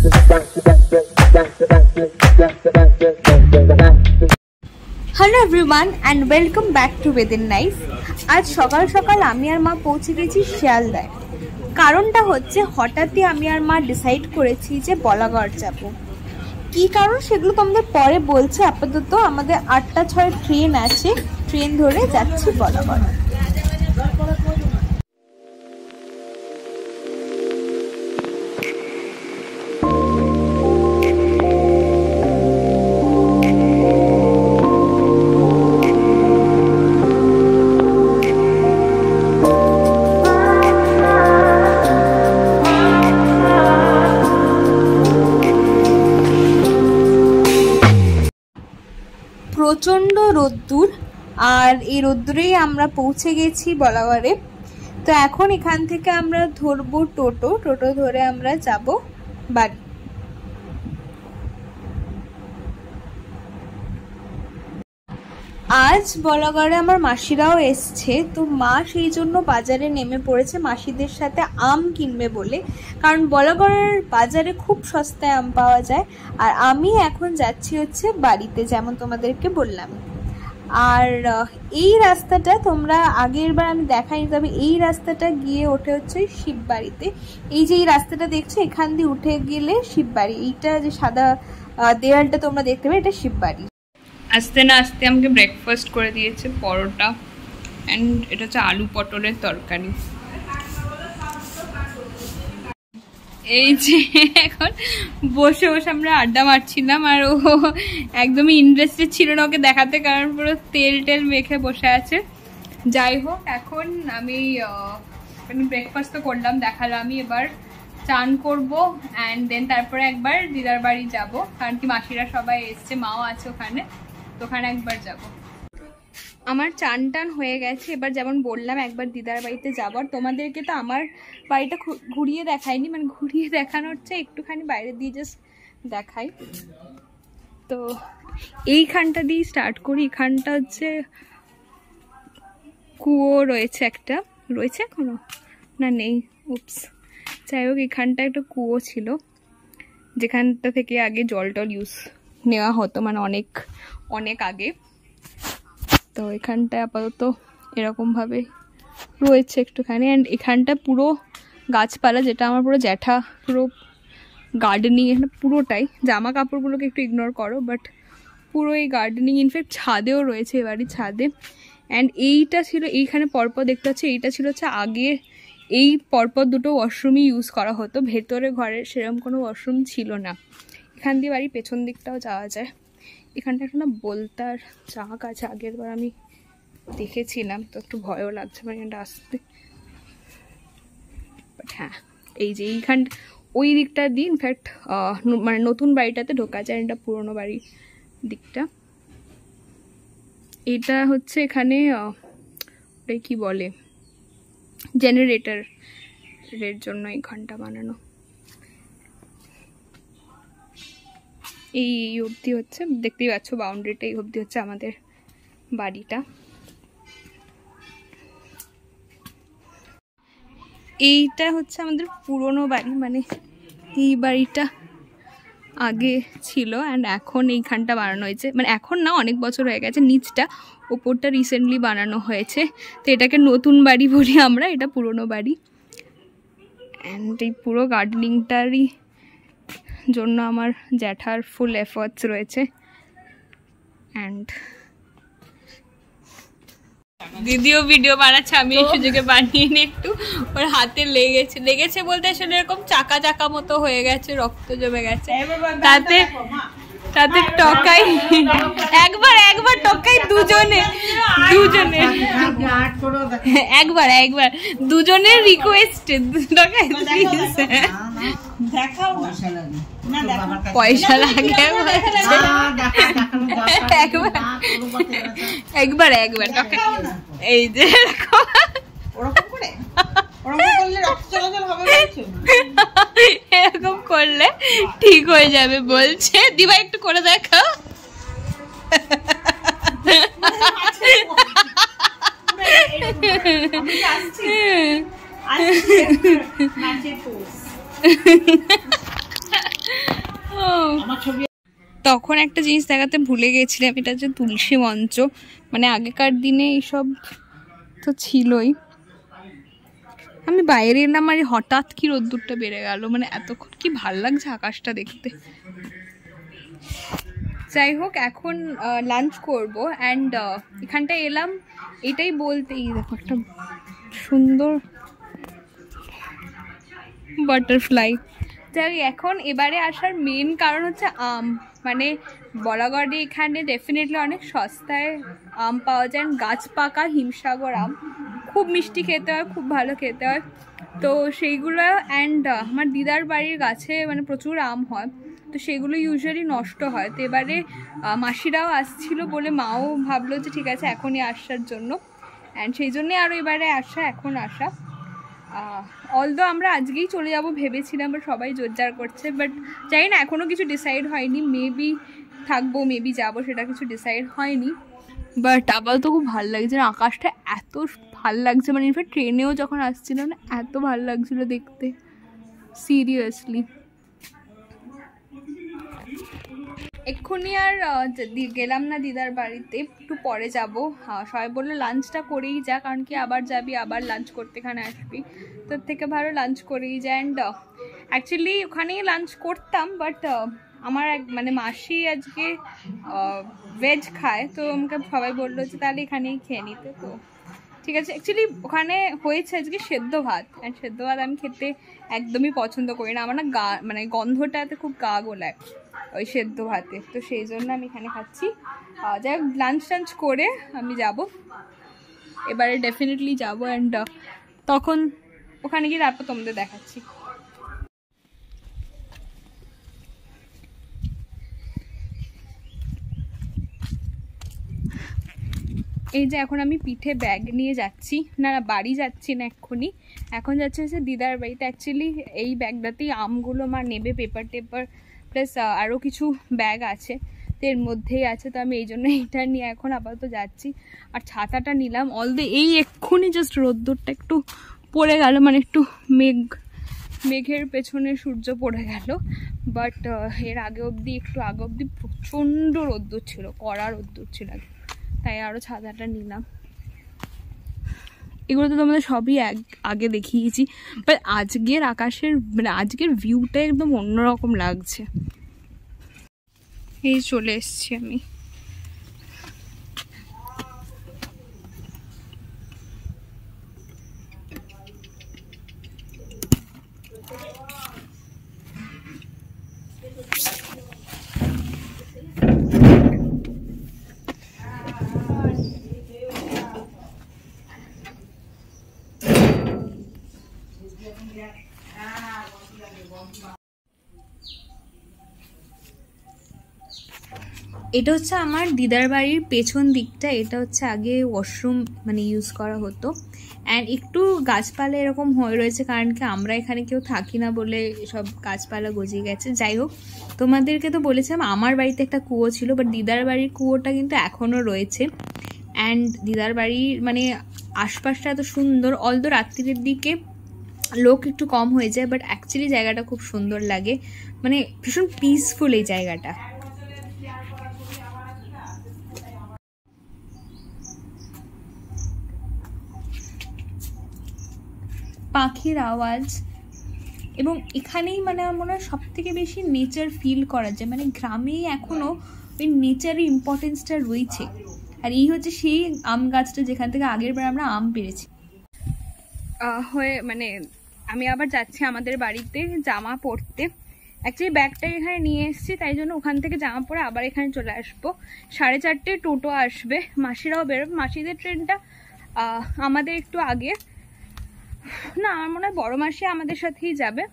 Hello everyone and welcome back to within life. আজ সকাল সকাল আমি আর মা পৌঁছে গেছি শিয়ালদায়। কারণটা হচ্ছে হঠাৎই আমি আর মা ডিসাইড করেছি যে বলাগড় যাব। কী কারণ সেগুলো তোমাদের পরে বলছি। আপাতত আমাদের 8টা 6 ট্রেন আছে, ট্রেন ধরে যাচ্ছি বলাগড়। প্রচণ্ড রোদ্দুর, আর এই রোদ্দুরেই আমরা পৌঁছে গেছি বলাগড়ে। তো এখন এখান থেকে আমরা ধরবো টোটো ধরে আমরা যাব বাড়ি। আজ বলাগড়ে আমার মাসিরাও এসছে, তো মা সেই জন্য বাজারে নেমে পড়েছে মাসিদের সাথে আম কিনবে বলে, কারণ বলাগড়ের বাজারে খুব সস্তায় আম পাওয়া যায়। আর আমি এখন যাচ্ছি হচ্ছে বাড়িতে, যেমন তোমাদেরকে বললাম। আর এই রাস্তাটা তোমরা আগের বার আমি দেখাইনি, তবে এই রাস্তাটা গিয়ে ওঠে হচ্ছে শিববাড়িতে। এই যে এই রাস্তাটা দেখছো, এখান দিয়ে উঠে গেলে শিববাড়ি। এইটা যে সাদা দেয়ালটা তোমরা দেখতে পাবে, এটা শিববাড়ি। আস্তে না আস্তে আমাকে ব্রেকফাস্ট করে দিয়েছে পরোটা, অ্যান্ড এটা হচ্ছে আলু পটলের তরকারি। এই যে এখন বসে বসে আমরা আড্ডা মারছিলাম, আর ও একদমই ইন্টারেস্টেড ছিল না ওকে দেখাতে, কারণ পুরো তেল মেখে বসে আছে। যাই হোক, এখন আমি ব্রেকফাস্ট তো করলাম, দেখালাম। আমি এবার চান করবো, অ্যান্ড দেন তারপরে একবার দিদার বাড়ি যাবো, কারণ কি মাসিরা সবাই এসছে, মাও আছে ওখানে, তো ওখানে একবার যাবো। আমার চান টান হয়ে গেছে, এবার যেমন বললাম একবার দিদার বাড়িতে যাবো। আর তোমাদেরকে তো আমার বাড়িটা ঘুরিয়ে দেখাইনি, মানে ঘুরিয়ে দেখানো হচ্ছে একটুখানি বাইরে দিয়ে জাস্ট দেখাই। তো এইখানটা দিয়ে স্টার্ট করি। এখানটা হচ্ছে কুয়ো রয়েছে, একটা রয়েছে এখনো না, নেই, উপস। যাই হোক, এখানটা একটা কুয়ো ছিল, যেখানটা থেকে আগে জল টল নেওয়া হতো, মানে অনেক অনেক আগে। তো এখানটায় আপাতত এরকমভাবে রয়েছে একটুখানি, অ্যান্ড এখানটা পুরো গাছপালা, যেটা আমার পুরো জ্যাঠা পুরো গার্ডেনিং, এখানে পুরোটাই। জামা কাপড়গুলোকে একটু ইগনোর করো, বাট পুরো এই গার্ডেনিং। ইনফ্যাক্ট ছাদেও রয়েছে, এবারই ছাদে। অ্যান্ড এইটা ছিল, এইখানে পরপর দেখতে হচ্ছে, এইটা ছিল হচ্ছে আগে এই পরপর দুটো ওয়াশরুমই ইউজ করা হতো। ভেতরে ঘরে সেরকম কোনো ওয়াশরুম ছিল না। এখান দিয়ে বাড়ির পেছন দিকটাও যাওয়া যায়। এখানটা একটা না বলতার চাক আছে, আগের বার আমি দেখেছিলাম, তো একটু ভয়ও লাগছে মানে এখানটা আসতে। বাট হ্যাঁ, এই যে এইখানটা ওই দিকটা দিয়ে ইনফ্যাক্ট মানে নতুন বাড়িটাতে ঢোকা যায়, এটা পুরোনো বাড়ির দিকটা। এটা হচ্ছে এখানে ওটাই কি বলে, জেনারেটরের জন্য এই ঘন্টা বানানো। এই অবধি হচ্ছে, দেখতেই পাচ্ছ বাউন্ডারিটা, এই অবধি হচ্ছে আমাদের বাড়িটা। এইটা হচ্ছে আমাদের পুরনো বাড়ি, মানে এই বাড়িটা আগে ছিল, অ্যান্ড এখন এইখানটা বানানো হয়েছে, মানে এখন না, অনেক বছর হয়ে গেছে। নিচটা, ওপরটা রিসেন্টলি বানানো হয়েছে, তো এটাকে নতুন বাড়ি বলি আমরা, এটা পুরনো বাড়ি। অ্যান্ড এই পুরো গার্ডেনিংটারই জন্য আমার জ্যাঠার ফুল এফর্টস রয়েছে। অ্যান্ড দিদিও ভিডিও বানাচ্ছে, আমি এই সুযোগে বানিয়ে নিই একটু। ওর হাতে লেগেছে বলতে আসলে এরকম চাকা চাকা মতো হয়ে গেছে, রক্ত জমে গেছে, তাতে টকাই একবার টকাই দুজনে একবার দুজনের রিকোয়েস্টে টকাই পয়সা লাগে একবার টকাই। এই যে এরকম করলে ঠিক হয়ে যাবে বলছে। দিবা একটু করে দেখাও। তখন একটা জিনিস দেখাতে ভুলে গেছিলাম, এটা হচ্ছে তুলসী মঞ্চ। মানে আগেকার দিনে এইসব তো ছিলই। আমি বাইরে এলাম আর হঠাৎ কি রোদ্দুরটা বেড়ে গেল, মানে এতক্ষণ কি ভাল লাগছে আকাশটা দেখতে। যাই হোক, এখন লাঞ্চ করব অ্যান্ড এখানটায় এলাম এটাই বলতেই, দেখো একটা সুন্দর বাটারফ্লাই। যাই এখন এবারে আসার মেন কারণ হচ্ছে আম। মানে বলাগড়ে এখানে ডেফিনেটলি অনেক সস্তায় আম পাওয়া যায়, গাছ পাকা হিমসাগর আম, খুব মিষ্টি খেতে হয়, খুব ভালো খেতে হয়। তো সেইগুলো অ্যান্ড আমার দিদার বাড়ির গাছে মানে প্রচুর আম হয়, তো সেগুলো ইউজুয়ালি নষ্ট হয়। তো এবারে মাসিরাও আসছিল বলে মাও ভাবলো যে ঠিক আছে এখনই আসার জন্য, অ্যান্ড সেই জন্যে আরও এবারে আসা, এখন আসা। অলদো আমরা আজকেই চলে যাব ভেবেছিলাম, বাট সবাই জোরজার করছে, বাট জানি না এখনও কিছু ডিসাইড হয়নি। মেবি থাকবো, মেবি যাবো, সেটা কিছু ডিসাইড হয়নি। বাট আবার তো খুব ভালো লাগছে, আকাশটা এত ভাল লাগছে, মানে ইনফ্যাক্ট ট্রেনেও যখন আসছিলাম না এত ভালো লাগছিলো দেখতে, সিরিয়াসলি। এক্ষুনি আর গেলাম না দিদার বাড়িতে, একটু পরে যাব। সবাই বললো লাঞ্চটা করেই যা, কারণ কি আবার যাবি, আবার লাঞ্চ করতে এখানে আসবি, তোর থেকে ভালো লাঞ্চ করেই যা। অ্যান্ড অ্যাকচুয়ালি ওখানেই লাঞ্চ করতাম, বাট আমার মানে মাসি আজকে ভেজ খায়, তো আমাকে সবাই বললো যে তাহলে এখানেই খেয়ে নিতে। তো ঠিক আছে, অ্যাকচুয়ালি ওখানে হয়েছে আজকে সেদ্ধ ভাত, অ্যান্ড সেদ্ধ ভাত আমি খেতে একদমই পছন্দ করি না, আমার না গা মানে গন্ধটাতে খুব গা গোলায় ওই সেদ্ধ ভাতে, তো সেই জন্য আমি এখানে খাচ্ছি। যাই হোক, লাঞ্চ টাঞ্চ করে আমি যাব, এবারে ডেফিনেটলি যাব, অ্যান্ড তখন ওখানে গিয়ে তারপর তোমাদের দেখাচ্ছি। এই যে এখন আমি পিঠে ব্যাগ নিয়ে যাচ্ছি, না বাড়ি যাচ্ছি না এক্ষুনি, এখন যাচ্ছে হচ্ছে দিদার বাড়িতে। অ্যাকচুয়ালি এই ব্যাগটাতেই আমগুলো মা নেবে, পেপার টেপার প্লাস আরও কিছু ব্যাগ আছে, তো এর মধ্যেই আছে, তো আমি এই জন্য এইটা নিয়ে এখন আপাতত যাচ্ছি। আর ছাতাটা নিলাম, অলদো এই এক্ষুনি জাস্ট রোদ্দুরটা একটু পড়ে গেল, মানে একটু মেঘের পেছনে সূর্য পড়ে গেল, বাট এর আগে অবধি একটু আগে অবধি প্রচণ্ড রোদ্দুর ছিল, কড়া রোদ্দুর ছিল, তাই আরও ছাতাটা নিলাম। এগুলো তো তোমাদের সবই আগে দেখিয়েছি, বাট আজকের আকাশের মানে আজকের ভিউটা একদম অন্যরকম লাগছে। এই চলে এসছি আমি। এটা হচ্ছে আমার দিদার বাড়ির পেছন দিকটা, এটা হচ্ছে আগে ওয়াশরুম মানে ইউজ করা হতো, অ্যান্ড একটু গাছপালা এরকম হয়ে রয়েছে, কারণ কি আমরা এখানে কেউ থাকি না বলে সব গাছপালা গজিয়ে গেছে। যাই হোক, তোমাদেরকে তো বলেছিলাম আমার বাড়িতে একটা কুয়ো ছিল, বাট দিদার বাড়ির কুয়োটা কিন্তু এখনও রয়েছে, অ্যান্ড দিদার বাড়ির মানে আশপাশটা এত সুন্দর, অলদো রাত্রির দিকে লোক একটু কম হয়ে যায়, বাট অ্যাকচুয়ালি জায়গাটা খুব সুন্দর লাগে, মানে ভীষণ পিসফুল এই জায়গাটা। পাখির আওয়াজ, এবং এখানেই মানে আমার মনে হয় সব থেকে বেশি নেচার ফিল করা যায়, মানে গ্রামেই এখনও ওই নেচারের ইম্পর্টেন্সটা রয়েছে। আর এই হচ্ছে সেই আম গাছটা যেখান থেকে আগের বার আমরা আম পেরেছি। হয়ে মানে আমি আবার যাচ্ছি আমাদের বাড়িতে জামা পরতে। অ্যাকচুয়ালি ব্যাগটা এখানে নিয়ে এসেছি, তাই জন্য ওখান থেকে জামা পরে আবার এখানে চলে আসবো। 4:30 টোটো আসবে, মাসিরাও বেরোবে। মাসিদের ট্রেনটা আমাদের একটু আগে, না আমার মনে হয় বড় মাসি আমাদের সাথেই যাবে,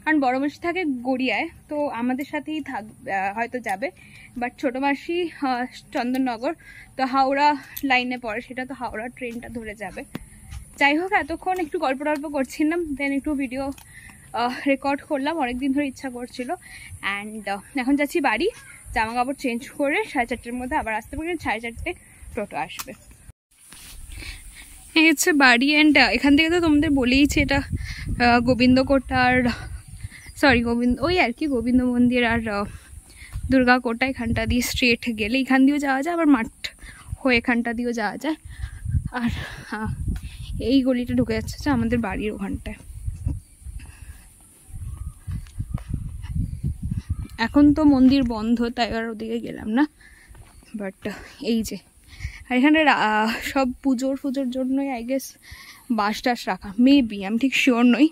কারণ বড় মাসি থাকে গড়িয়ায়, তো আমাদের সাথেই হয়তো যাবে। বাট ছোটো মাসি চন্দননগর, তো হাওড়া লাইনে পড়ে, সেটা তো হাওড়া ট্রেনটা ধরে যাবে। যাই হোক, এতক্ষণ একটু গল্প টল্প করছিলাম, দেন একটু ভিডিও রেকর্ড করলাম, অনেকদিন ধরে ইচ্ছা করছিল। অ্যান্ড এখন যাচ্ছি বাড়ি, জামা কাপড় চেঞ্জ করে 4:30-এর মধ্যে আবার আসতে পারি, 4:30 টোটো আসবে। এই হচ্ছে বাড়ি, অ্যান্ড এখান থেকে তো তোমাদের বলেইছি এটা গোবিন্দ কোটার, সরি গোবিন্দ ওই আর কি গোবিন্দ মন্দির আর দুর্গাকোটা এখানটা দিয়ে স্ট্রেট গেলে এখান দিয়েও যাওয়া যায়, আবার মাঠ হয়ে এখানটা দিয়েও যাওয়া যায়। আর হ্যাঁ, এই গলিটা ঢুকে যাচ্ছে আমাদের বাড়ির ওখানটায়। এখন তো মন্দির বন্ধ, তাই আর ওদিকে গেলাম না। বাট এই যে, আর এখানে সব পুজোর জন্যই আই গেস বাস টাস রাখা, মেবি, আমি ঠিক শিওর নই।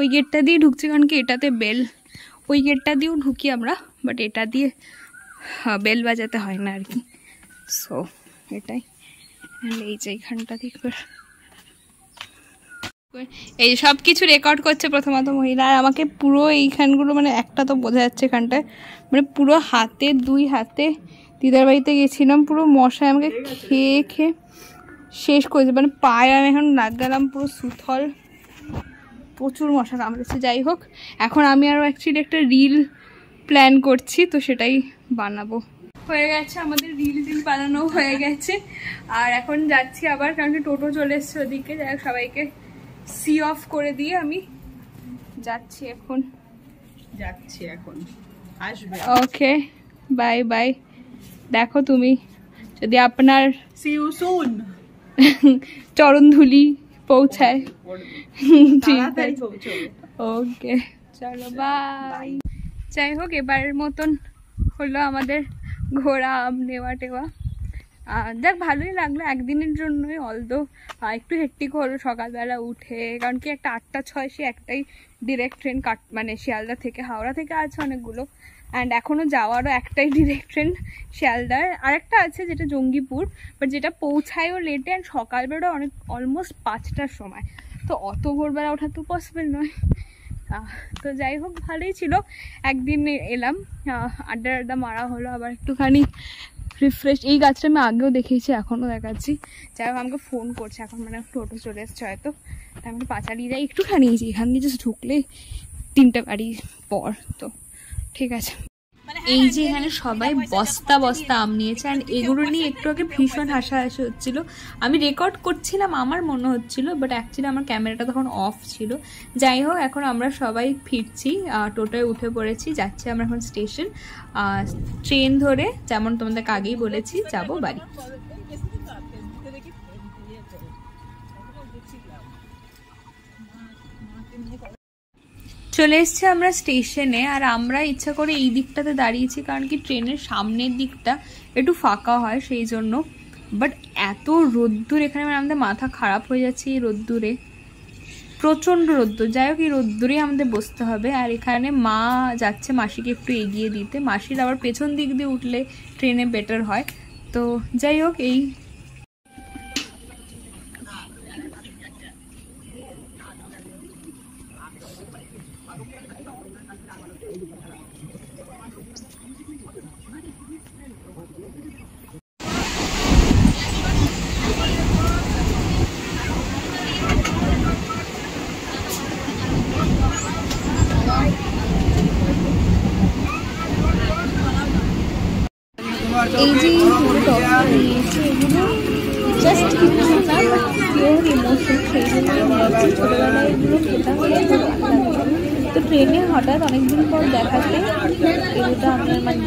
ওই গেটটা দিয়ে ঢুকছি কারণ কি এটাতে বেল, ওই গেটটা দিয়েও ঢুকি আমরা, বাট এটা দিয়ে বেল বাজাতে হয় না আর কি। সো এটাই। এই যে এইখানটা দেখবে, এই সব কিছু রেকর্ড করছে প্রথমত মহিলা, আর আমাকে পুরো এইখানগুলো মানে একটা তো বোঝা যাচ্ছে এখানটায়, মানে পুরো হাতে, 2 হাতে দিদার বাড়িতে গেছিলাম, পুরো মশায় আমাকে খেয়ে খেয়ে শেষ করেছে, মানে পায়ে আমি এখন লাগ গেলাম পুরো সুথল, প্রচুর মশা কামড়েছে। যাই হোক, এখন আমি আরও অ্যাকচুয়ালি একটা রিল প্ল্যান করছি, তো সেটাই বানাবো। হয়ে গেছে আমাদের রিল বানানো হয়ে গেছে, আর এখন যাচ্ছি আবার, কারণ কি টোটো চলে এসছে ওদিকে। যাই হোক, সবাইকে সি অফ করে দিয়ে আমি যাচ্ছি এখন, আসবে। ওকে, বাই বাই। দেখো তুমি যদি আপনার সি ইউ সুন চরণধুলি পৌঁছায়। ঠিক আছে, ওকে, চলো বাই। যাই হোক, এবারের মতন হলো আমাদের ঘোরা, আম নেওয়া টেওয়া। দেখ, ভালোই লাগলো একদিনের জন্যই, অলদো একটু হেক্টিক হলো সকালবেলা উঠে, কারণ কি একটা 8টা 6 সে একটাই ডিরেক্ট ট্রেন মানে শিয়ালদা থেকে, হাওড়া থেকে আছে অনেকগুলো, অ্যান্ড এখনও যাওয়ারও একটাই ডিরেক্ট ট্রেন শিয়ালদার, আরেকটা আছে যেটা জঙ্গিপুর, বাট যেটা পৌঁছায়ও লেটে, অ্যান্ড সকালবেলা অনেক অলমোস্ট 5টার সময়, তো অত ভোরবেলা ওঠা তো পসিবল নয়। তো যাই হোক, ভালোই ছিল, একদিন এলাম, আড্ডা মারা হলো, আবার একটুখানি রিফ্রেশ। এই গাছটা আমি আগেও দেখিয়েছি, এখনও দেখাচ্ছি। যাই হোক, আমাকে ফোন করছে এখন, মানে টোটো চলে এসছে হয়তো, তাই আমি পাচারি যাই একটুখানি, এখান দিয়ে জাস্ট ঢুকলে 3টে বাড়ি পর, তো ঠিক আছে। এই যে এখানে সবাই বস্তা বস্তা আম নিয়েছে, অ্যান্ড এগুলো নিয়ে একটু আগে ভীষণ হাসাহাসি হচ্ছিল। আমি রেকর্ড করছিলাম আমার মনে হচ্ছিল, বাট অ্যাকচুয়ালি আমার ক্যামেরাটা তখন অফ ছিল। যাই হোক, এখন আমরা সবাই ফিরছি, টোটোয় উঠে পড়েছি, যাচ্ছি আমরা এখন স্টেশন, ট্রেন ধরে, যেমন তোমাদেরকে আগেই বলেছি, যাব বাড়ি। চলে এসছি আমরা স্টেশনে, আর আমরা ইচ্ছা করে এই দিকটাতে দাঁড়িয়েছি, কারণ কি ট্রেনের সামনের দিকটা একটু ফাঁকা হয় সেই জন্য। বাট এত রোদ্দুর এখানে, মানে আমাদের মাথা খারাপ হয়ে যাচ্ছে এই রোদ্দুরে, প্রচণ্ড রোদ্দুর। যাই হোক, এই রোদ্দুরেই আমাদের বসতে হবে। আর এখানে মা যাচ্ছে মাসিকে একটু এগিয়ে দিতে, মাসির আবার পেছন দিক দিয়ে উঠলে ট্রেনে বেটার হয়। তো যাই হোক, এই যে নিয়েছে এগুলো জাস্ট কিছু না, বাট পিওর ইমোশন, সেই জন্য নিয়েছি। ছোটোবেলায় এগুলো খেতাম, তো ট্রেনে হঠাৎ অনেকদিন পর দেখাতে এগুলোটা আপনার মানে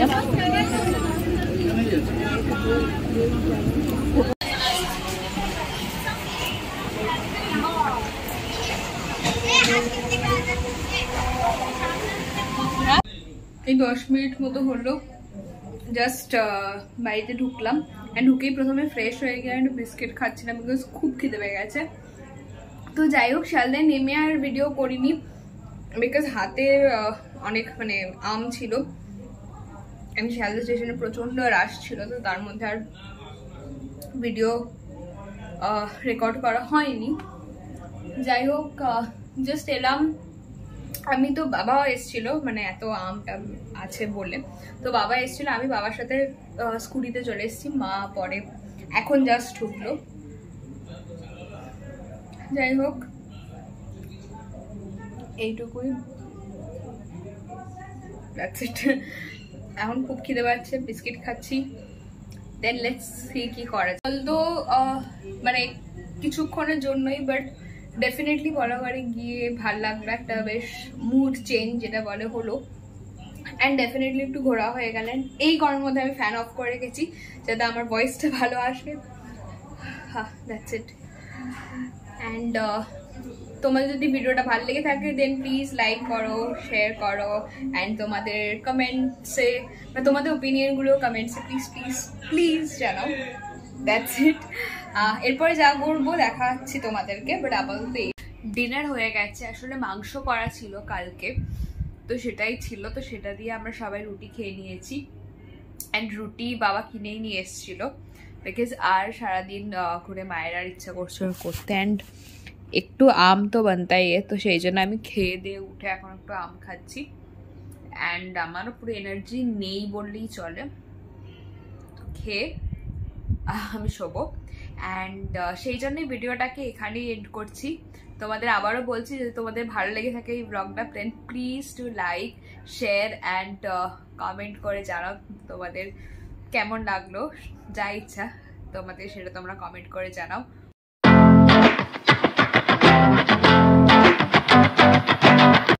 এই 10 মিনিট মতো হলো, জাস্ট বাড়িতে ঢুকলাম, অ্যান্ড ঢুকেই প্রথমে ফ্রেশ হয়ে গিয়ে একটু বিস্কিট খাচ্ছিলাম, বিকজ খুব খিদে পেয়ে গেছে। তো যাই হোক, শিয়ালদায় নেমে আর ভিডিও করিনি, বিকজ হাতে অনেক মানে আম ছিল, আমি শিয়ালদা স্টেশনে প্রচণ্ড রাশ ছিল, তো তার মধ্যে আর ভিডিও রেকর্ড করা হয়নি। যাই হোক, জাস্ট এলাম আমি, তো বাবা এসেছিল, মানে এত আমটা আছে বলে, তো বাবা এসেছিল, আমি বাবার সাথে স্কুটিতে চলে এসেছি, মা পরে এখন জাস্ট ঢুকলো। যাই হোক, এইটুকুই, এখন খুব খিদে পাচ্ছে, বিস্কিট খাচ্ছি, দেন লেটস সি কি করা যায়। তো মানে কিছুক্ষণের জন্যই, বাট ডেফিনেটলি পলাঘরে গিয়ে ভাল লাগলো, একটা বেশ মুড চেঞ্জ যেটা বলে হলো। অ্যান্ড ডেফিনেটলি একটু ঘোরা হয়ে গেলেন। এই গরমের মধ্যে আমি ফ্যান অফ করে রেখেছি যাতে আমার ভয়েসটা ভালো আসে। হ্যাঁ, দ্যাটস ইট। অ্যান্ড তোমাদের যদি ভিডিওটা ভালো লেগে থাকে দেন প্লিজ লাইক করো, শেয়ার করো, অ্যান্ড তোমাদের কমেন্টসে বা তোমাদের ওপিনিয়নগুলো কমেন্টসে প্লিজ প্লিজ প্লিজ জানাও। That's it. এরপরে যা করবো দেখাচ্ছি তোমাদেরকে, বাট আপাতত ডিনার হয়ে গেছে। আসলে মাংস করা ছিল কালকে, তো সেটাই ছিল, তো সেটা দিয়ে আমরা সবাই রুটি খেয়ে নিয়েছি। অ্যান্ড রুটি বাবা কিনেই নিয়ে এসেছিলো, বিকজ আর সারাদিন করে মায়ের আর ইচ্ছা করছিল করতে। অ্যান্ড একটু আম তো বানতাই, তো সেই জন্য আমি খেয়ে দিয়ে উঠে এখন একটু আম খাচ্ছি। অ্যান্ড আমারও পুরো এনার্জি নেই বললেই চলে, তো খেয়ে আমি শোবো। অ্যান্ড সেই জন্যই ভিডিওটাকে এখানেই এন্ড করছি। তোমাদের আবারও বলছি, যদি তোমাদের ভালো লেগে থাকে এই ব্লগটা, then please to like, share and comment করে জানাও তোমাদের কেমন লাগলো। যা ইচ্ছা তোমাদের সেটা তোমরা কমেন্ট করে জানাও।